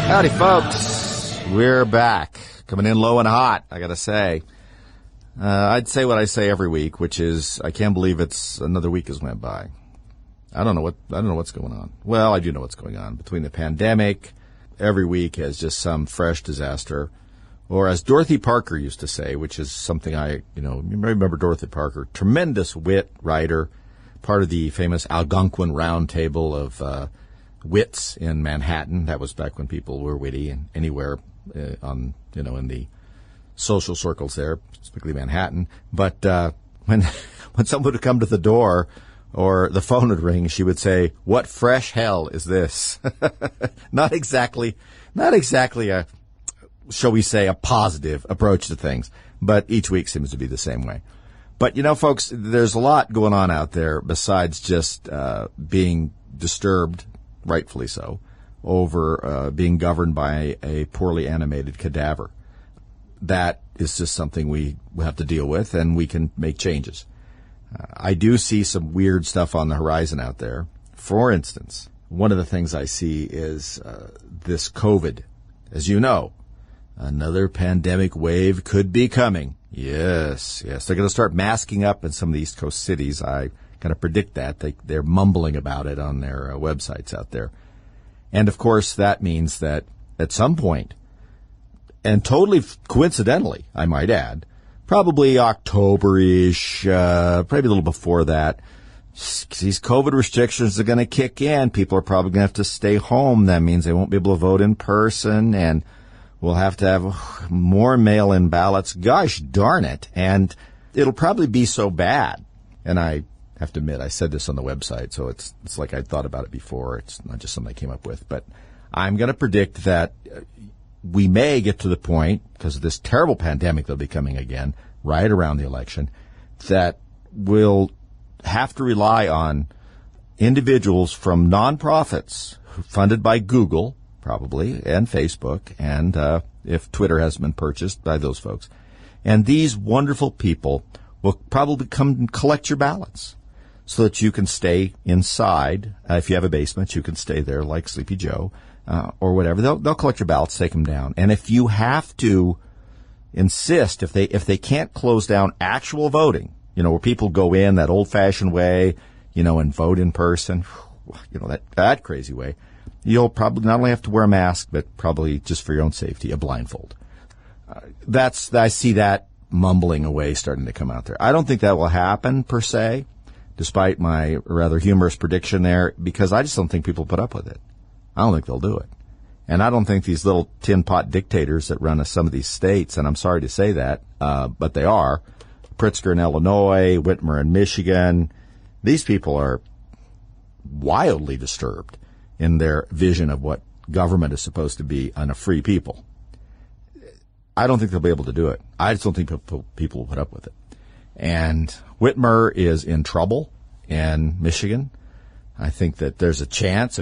Howdy, folks. We're back. Coming in low and hot, I gotta say. I'd say what I say every week, which is, I can't believe it's another week has went by. I don't know what's going on. Well, I do know what's going on. Between the pandemic, every week has just some fresh disaster. Or as Dorothy Parker used to say, which is something you may remember Dorothy Parker, tremendous wit writer, part of the famous Algonquin Round Table of wits in Manhattan. That was back when people were witty and anywhere in the social circles there, specifically Manhattan. But when someone would come to the door or the phone would ring, she would say, "What fresh hell is this?" Not exactly a, shall we say, a positive approach to things, but each week seems to be the same way. But, folks, there's a lot going on out there besides just being disturbed, rightfully so, over being governed by a poorly animated cadaver. That is just something we have to deal with, and we can make changes. I do see some weird stuff on the horizon out there. For instance, one of the things I see is this COVID. As you know, another pandemic wave could be coming. Yes. They're going to start masking up in some of the East Coast cities. I kind of predict that. They're mumbling about it on their websites out there. And, of course, that means that at some point, and totally coincidentally, I might add, probably October-ish, probably a little before that, these COVID restrictions are going to kick in. People are probably going to have to stay home. That means they won't be able to vote in person, and we'll have to have more mail-in ballots. Gosh darn it. And it'll probably be so bad. And I have to admit, I said this on the website, so it's like I'd thought about it before. It's not just something I came up with. But I'm going to predict that we may get to the point, because of this terrible pandemic that'll be coming again, right around the election, that we'll have to rely on individuals from nonprofits funded by Google, probably, and Facebook, and if Twitter hasn't been purchased, by those folks. And these wonderful people will probably come and collect your ballots so that you can stay inside. If you have a basement, you can stay there like Sleepy Joe or whatever. They'll collect your ballots, take them down. And if you have to insist, if they can't close down actual voting, where people go in that old-fashioned way, and vote in person, that crazy way, you'll probably not only have to wear a mask, but probably just for your own safety, a blindfold. I see that mumbling away starting to come out there. I don't think that will happen per se, despite my rather humorous prediction there, because I just don't think people put up with it. I don't think they'll do it. And I don't think these little tin pot dictators that run some of these states, and I'm sorry to say that, but they are, Pritzker in Illinois, Whitmer in Michigan, these people are wildly disturbed in their vision of what government is supposed to be on a free people. I don't think they'll be able to do it. I just don't think people will put up with it. And Whitmer is in trouble in Michigan. I think that there's a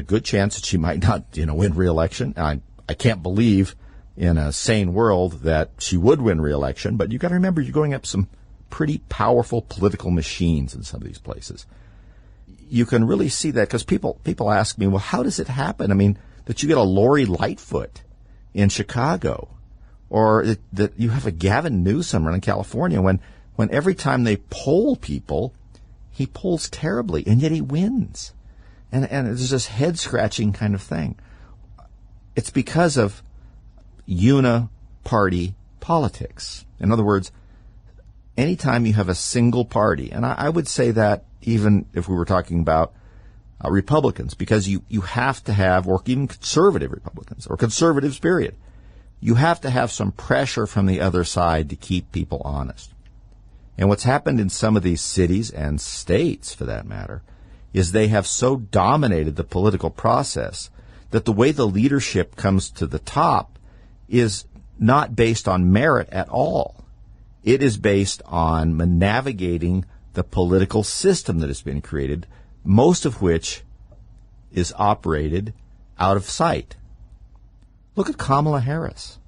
good chance that she might not, win re-election. I can't believe in a sane world that she would win re-election, but you got to remember you're going up some pretty powerful political machines in some of these places. You can really see that because people ask me, well, how does it happen? I mean, that you get a Lori Lightfoot in Chicago, or that you have a Gavin Newsom in California when every time they poll people, he polls terribly, and yet he wins. And it's this head-scratching kind of thing. It's because of uni-party politics. In other words, anytime you have a single party, and I would say that even if we were talking about Republicans, because you have to have, or even conservative Republicans, or conservatives, period, you have to have some pressure from the other side to keep people honest. And what's happened in some of these cities and states, for that matter, is they have so dominated the political process that the way the leadership comes to the top is not based on merit at all. It is based on navigating the political system that has been created, most of which is operated out of sight. Look at Kamala Harris.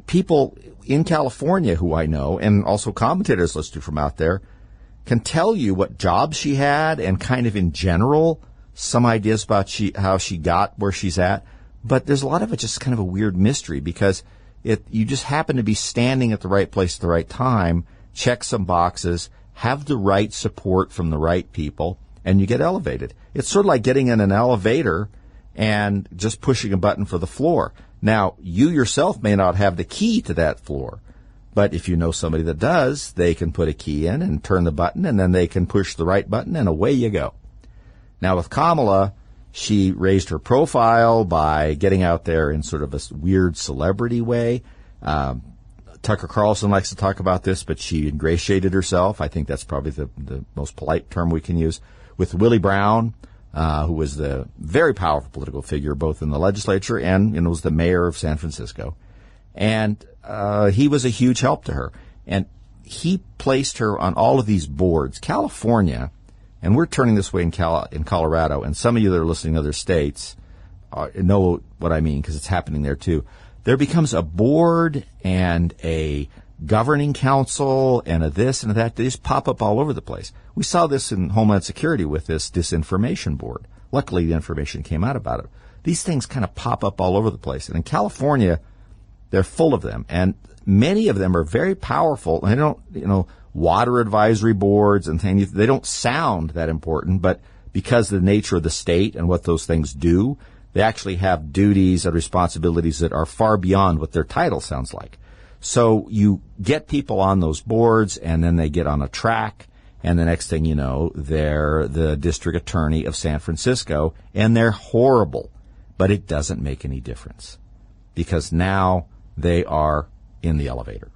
People in California who I know, and also commentators listed from out there, can tell you what jobs she had and kind of in general some ideas about how she got where she's at. But there's a lot of it just kind of a weird mystery because you just happen to be standing at the right place at the right time, check some boxes, have the right support from the right people, and you get elevated. It's sort of like getting in an elevator and just pushing a button for the floor. Now, you yourself may not have the key to that floor, but if you know somebody that does, they can put a key in and turn the button, and then they can push the right button, and away you go. Now, with Kamala, she raised her profile by getting out there in sort of a weird celebrity way. Tucker Carlson likes to talk about this, but she ingratiated herself. I think that's probably the most polite term we can use. With Willie Brown, who was the very powerful political figure both in the legislature and was the mayor of San Francisco. And he was a huge help to her. And he placed her on all of these boards. California, and we're turning this way in Colorado, and some of you that are listening to other states know what I mean because it's happening there too. There becomes a board and a governing council and a this and a that. They just pop up all over the place. We saw this in Homeland Security with this disinformation board. Luckily, the information came out about it. These things kind of pop up all over the place. And in California, they're full of them. And many of them are very powerful. They don't, water advisory boards and things, they don't sound that important, but because of the nature of the state and what those things do, they actually have duties and responsibilities that are far beyond what their title sounds like. So you get people on those boards, and then they get on a track, and the next thing you know, they're the district attorney of San Francisco, and they're horrible. But it doesn't make any difference because now they are in the elevator.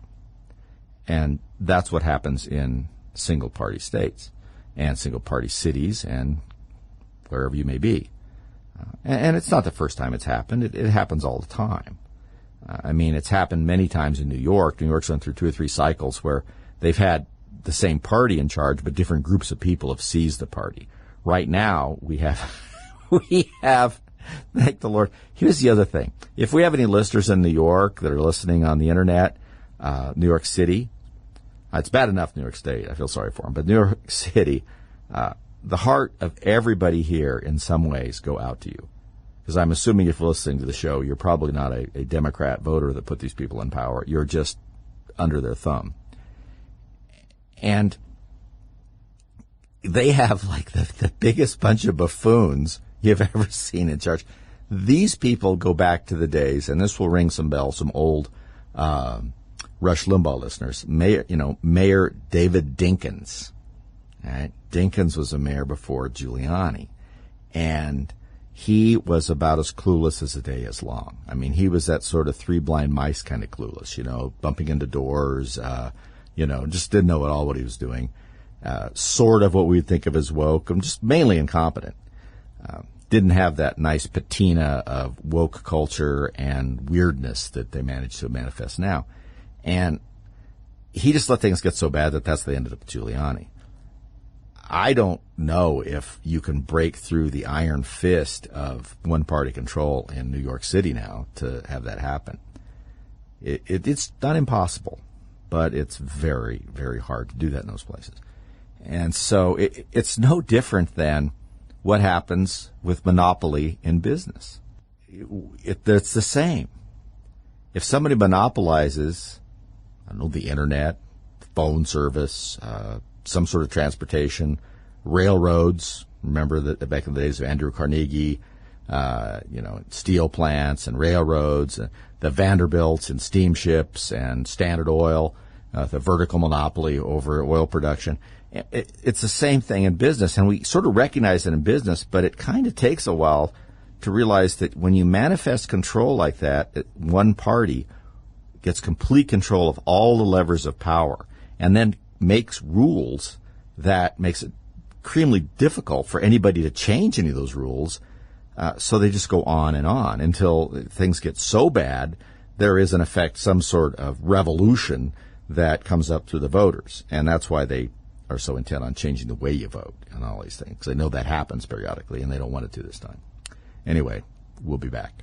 And that's what happens in single-party states and single-party cities and wherever you may be. And it's not the first time it's happened. It happens all the time. It's happened many times in New York. New York's gone through 2 or 3 cycles where they've had the same party in charge, but different groups of people have seized the party. Right now, we have, thank the Lord. Here's the other thing. If we have any listeners in New York that are listening on the internet, New York City, it's bad enough New York State. I feel sorry for them. But New York City, the heart of everybody here in some ways go out to you. Because I'm assuming if you're listening to the show, you're probably not a Democrat voter that put these people in power. You're just under their thumb. And they have like the biggest bunch of buffoons you've ever seen in charge. These people go back to the days, and this will ring some bells, some old Rush Limbaugh listeners. Mayor David Dinkins. Right? Dinkins was a mayor before Giuliani. And he was about as clueless as the day is long. He was that sort of 3 blind mice kind of clueless, bumping into doors, just didn't know at all what he was doing. Sort of what we'd think of as woke, just mainly incompetent. Didn't have that nice patina of woke culture and weirdness that they managed to manifest now. And he just let things get so bad that that's they ended up with Giuliani. I don't know if you can break through the iron fist of one-party control in New York City now to have that happen. It's not impossible, but it's very, very hard to do that in those places. And so it's no different than what happens with monopoly in business. It's the same. If somebody monopolizes, the internet, phone service, some sort of transportation, railroads. Remember that back in the days of Andrew Carnegie, steel plants and railroads, the Vanderbilts and steamships and Standard Oil, the vertical monopoly over oil production. It's the same thing in business, and we sort of recognize it in business, but it kind of takes a while to realize that when you manifest control like that, one party gets complete control of all the levers of power, and then makes rules that makes it extremely difficult for anybody to change any of those rules. So they just go on and on until things get so bad there is, in effect, some sort of revolution that comes up through the voters. And that's why they are so intent on changing the way you vote and all these things. They know that happens periodically, and they don't want it to this time. Anyway, we'll be back.